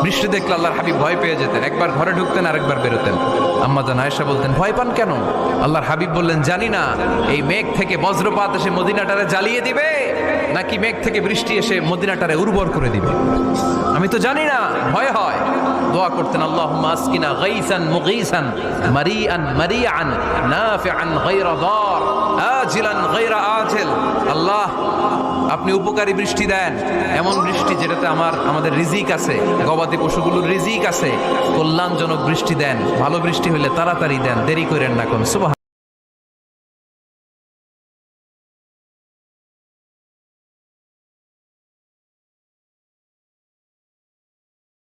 বৃষ্টি দেখলে আল্লাহর হাবিব ভয় পেয়ে যেতেন, একবার ঘরে ঢুকতেন আরেকবার বেরোতেন। আম্মা জান আয়েশা বলতেন, ভয় পান কেন? আল্লাহর হাবিব বললেন, জানি না এই মেঘ থেকে বজ্রপাত এসে মদিনাটারে জ্বালিয়ে দিবে নাকি মেঘ থেকে বৃষ্টি এসে মদিনাটারে উর্বর করে দিবে, আমি তো জানি না, ভয় হয়। দোয়া করতেন, আল্লাহুম্মা আসকিনা গাইসান মুগীসান মারিআন মারিআন নাফিআন গায়রা দার আজিলান গায়রা আজিল। আল্লাহ, আপনি উপকারী বৃষ্টি দেন, এমন বৃষ্টি যেটাতে আমাদের রিজিক আছে, গবাদি পশুগুলোর রিজিক আছে। কল্যাণজনক বৃষ্টি দেন, ভালো বৃষ্টি হইলে তাড়াতাড়ি দেন, দেরি করেন না কোন। সুবহান।